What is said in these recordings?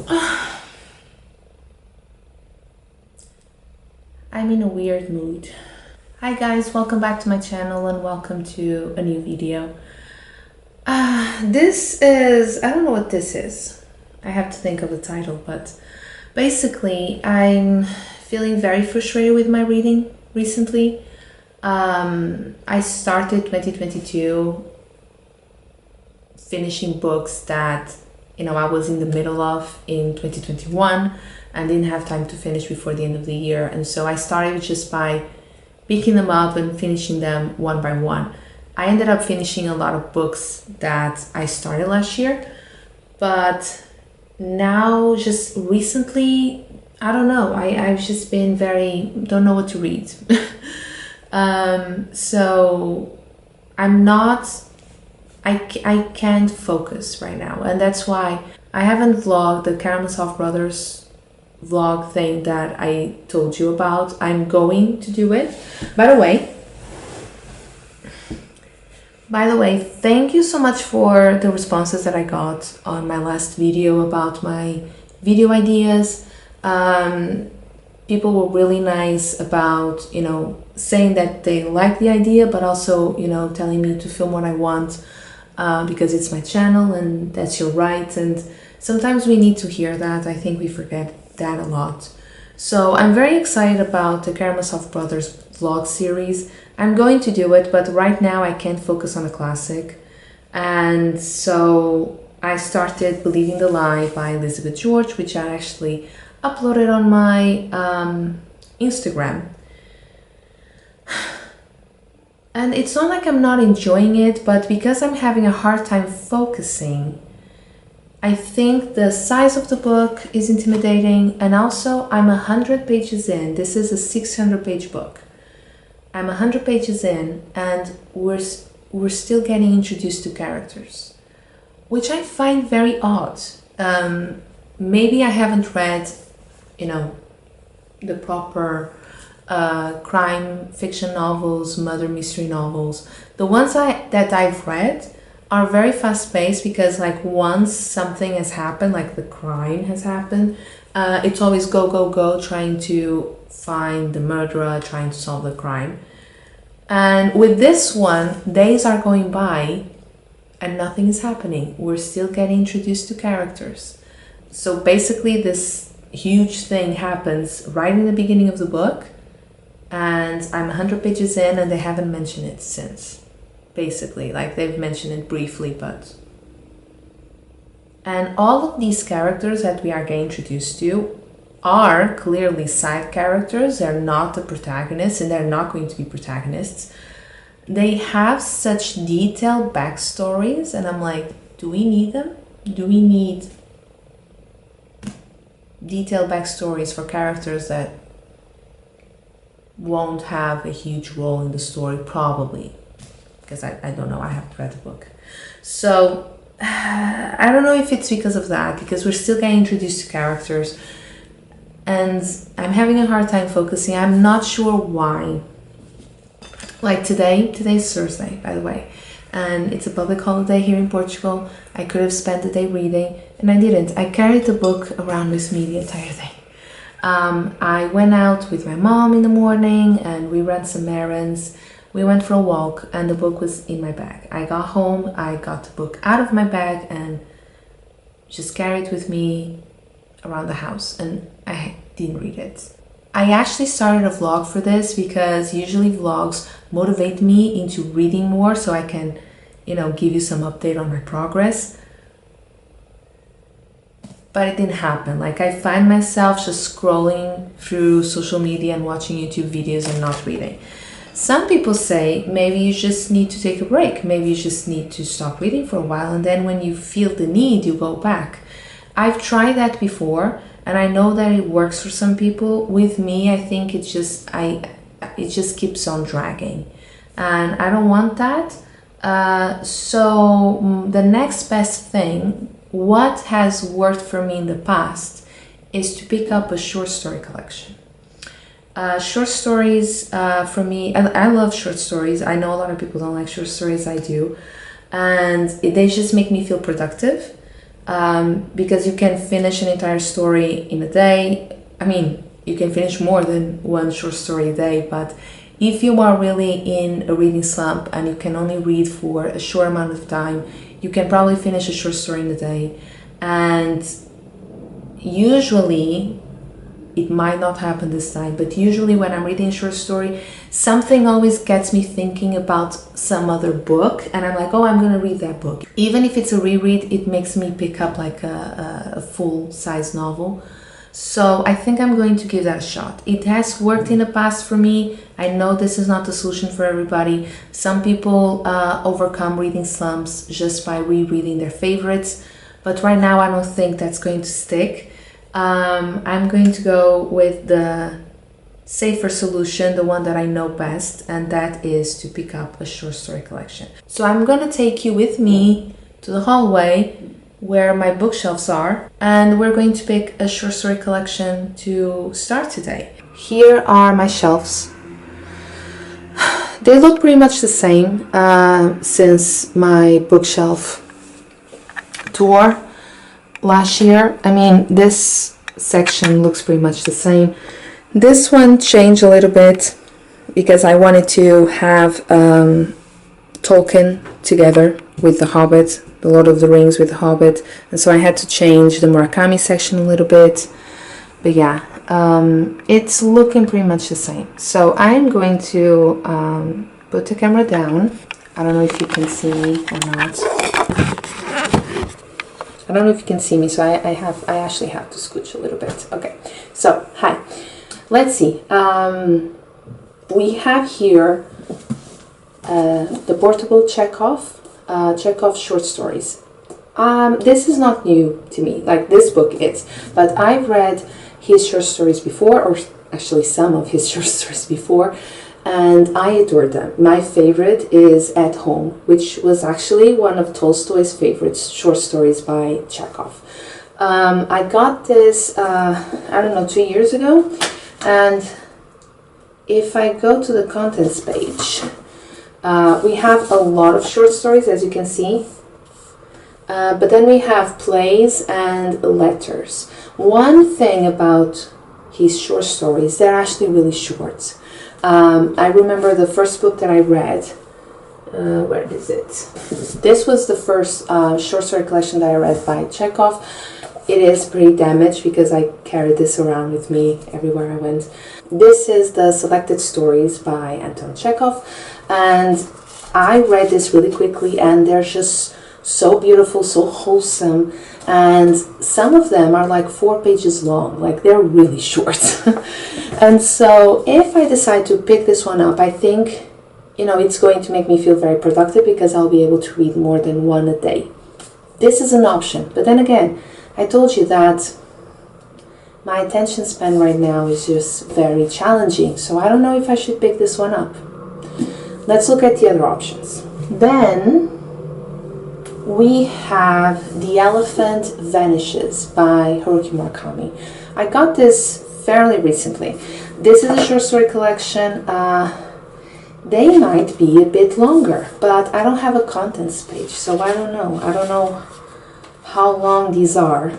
I'm in a weird mood. Hi guys, welcome back to my channel and welcome to a new video. This is, I don't know what this is. I have to think of the title, but basically I'm feeling very frustrated with my reading recently. I started 2022 finishing books that I was in the middle of in 2021 and didn't have time to finish before the end of the year, and so I started just by picking them up and finishing them one by one. I ended up finishing a lot of books that I started last year, but now just recently, I don't know, I've just been don't know what to read. So I'm not, I can't focus right now, and that's why I haven't vlogged the Karamazov Brothers vlog thing that I told you about. I'm going to do it. By the way, thank you so much for the responses that I got on my last video about my video ideas. People were really nice about, saying that they like the idea, but also, telling me to film what I want, because it's my channel and that's your right. And sometimes we need to hear that. I think we forget that a lot. So I'm very excited about the Karamazov Brothers vlog series. I'm going to do it, but right now I can't focus on a classic. And so I started Believing the Lie by Elizabeth George, which I actually uploaded on my Instagram. And it's not like I'm not enjoying it, but because I'm having a hard time focusing, I think the size of the book is intimidating, and also I'm 100 pages in. This is a 600-page book. I'm 100 pages in, and we're still getting introduced to characters, which I find very odd. Maybe I haven't read, the proper crime fiction novels, murder mystery novels. The ones that I've read are very fast-paced, because once something has happened, like the crime has happened, it's always go, go, go, trying to find the murderer, trying to solve the crime. And with this one, days are going by and nothing is happening. We're still getting introduced to characters. So basically this huge thing happens right in the beginning of the book, and I'm 100 pages in and they haven't mentioned it since. Basically, they've mentioned it briefly, but... And all of these characters that we are getting introduced to are clearly side characters. They're not the protagonists, and they're not going to be protagonists. They have such detailed backstories, and I'm like, do we need them? Do we need detailed backstories for characters that won't have a huge role in the story? Probably. Because I don't know, I haven't read the book. So I don't know if it's because of that, because we're still getting introduced to characters and I'm having a hard time focusing. I'm not sure why. Today's Thursday, by the way, and it's a public holiday here in Portugal. I could have spent the day reading and I didn't. I carried the book around with me the entire day. I went out with my mom in the morning and we ran some errands. We went for a walk and the book was in my bag. I got home, I got the book out of my bag and just carried it with me around the house, and I didn't read it. I actually started a vlog for this because usually vlogs motivate me into reading more so I can, give you some update on my progress. But it didn't happen. I find myself just scrolling through social media and watching YouTube videos and not reading. Some people say maybe you just need to take a break. Maybe you just need to stop reading for a while, and then when you feel the need, you go back. I've tried that before, and I know that it works for some people. With me, I think it just keeps on dragging, and I don't want that. So the next best thing, what has worked for me in the past, is to pick up a short story collection. Short stories, for me, I love short stories. I know a lot of people don't like short stories, I do. And they just make me feel productive. because you can finish an entire story in a day. I mean, you can finish more than one short story a day, but if you are really in a reading slump and you can only read for a short amount of time, you can probably finish a short story in a day. And usually, it might not happen this time, but usually when I'm reading a short story, something always gets me thinking about some other book, and I'm like, oh, I'm gonna read that book. Even if it's a reread, it makes me pick up like a full-size novel. So I think I'm going to give that a shot. It has worked in the past for me. I know this is not the solution for everybody. Some people overcome reading slumps just by rereading their favorites, but right now I don't think that's going to stick. I'm going to go with the safer solution, the one that I know best, and that is to pick up a short story collection. So I'm gonna take you with me to the hallway where my bookshelves are, and we're going to pick a short story collection to start today. Here are my shelves. They look pretty much the same since my bookshelf tour last year. I mean, this section looks pretty much the same. This one changed a little bit because I wanted to have Tolkien together with The Hobbit, The Lord of the Rings with The Hobbit, and so I had to change the Murakami section a little bit. But yeah, it's looking pretty much the same. So I'm going to put the camera down. I don't know if you can see me or not. I don't know if you can see me, so I actually have to scooch a little bit. Okay, so hi. Let's see. We have here the portable Chekhov short stories. This is not new to me, like this book is, but I've read his short stories before, or actually some of his short stories before, and I adore them. My favorite is At Home, which was actually one of Tolstoy's favorite short stories by Chekhov. I got this, I don't know, 2 years ago, and if I go to the contents page, we have a lot of short stories, as you can see, but then we have plays and letters. One thing about his short stories, they're actually really short. I remember the first book that I read, where is it? This was the first short story collection that I read by Chekhov. It is pretty damaged because I carried this around with me everywhere I went. This is the Selected Stories by Anton Chekhov, and I read this really quickly, and they're just so beautiful, so wholesome, and some of them are like 4 pages long, like they're really short. And so if I decide to pick this one up, I think, you know, it's going to make me feel very productive because I'll be able to read more than one a day. This is an option, but then again, I told you that my attention span right now is just very challenging, so I don't know if I should pick this one up. Let's look at the other options. Then we have The Elephant Vanishes by Haruki Murakami. I got this fairly recently. This is a short story collection. They might be a bit longer, but I don't have a contents page, so I don't know. I don't know how long these are.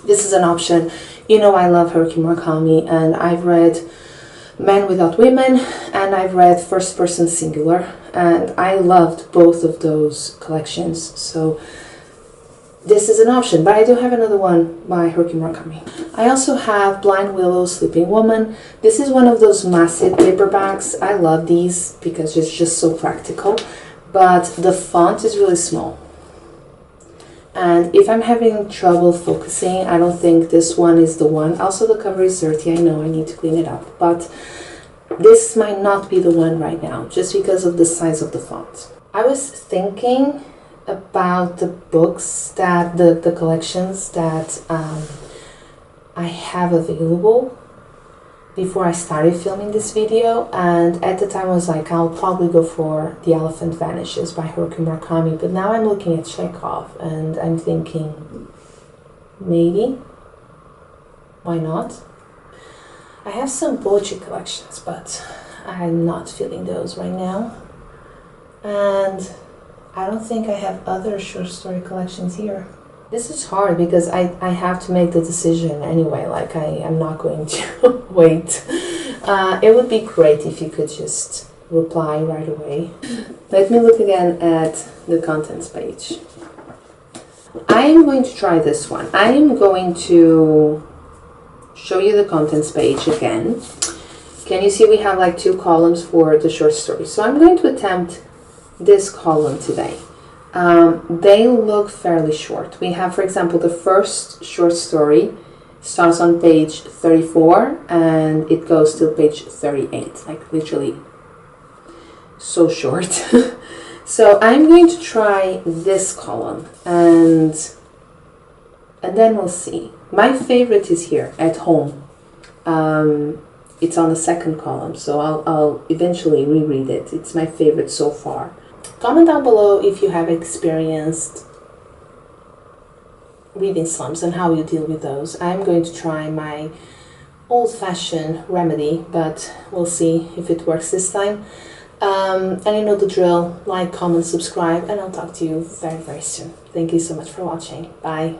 This is an option. You know, I love Haruki Murakami, and I've read Men Without Women, and I've read First Person Singular, and I loved both of those collections, so this is an option. But I do have another one by Haruki Murakami. I also have Blind Willow, Sleeping Woman. This is one of those massive paperbacks. I love these because it's just so practical, but the font is really small. And if I'm having trouble focusing, I don't think this one is the one. Also, the cover is dirty. I know I need to clean it up, but this might not be the one right now, just because of the size of the font. I was thinking about the books that, the collections that I have available before I started filming this video, and at the time I was like, I'll probably go for The Elephant Vanishes by Haruki Murakami, but now I'm looking at Chekhov and I'm thinking, maybe, why not? I have some poetry collections, but I'm not feeling those right now, and I don't think I have other short story collections here. This is hard because I have to make the decision anyway, like I'm not going to wait. It would be great if you could just reply right away. Let me look again at the contents page. I am going to try this one. I am going to show you the contents page again. Can you see we have like 2 columns for the short story? So I'm going to attempt this column today. They look fairly short. We have, for example, the first short story starts on page 34 and it goes to page 38, like literally so short. So I'm going to try this column and then we'll see. My favorite is here, at home. It's on the second column, so I'll eventually reread it. It's my favorite so far. Comment down below if you have experienced reading slumps and how you deal with those. I'm going to try my old-fashioned remedy, but we'll see if it works this time. And you know the drill. Like, comment, subscribe, and I'll talk to you very, very soon. Thank you so much for watching. Bye.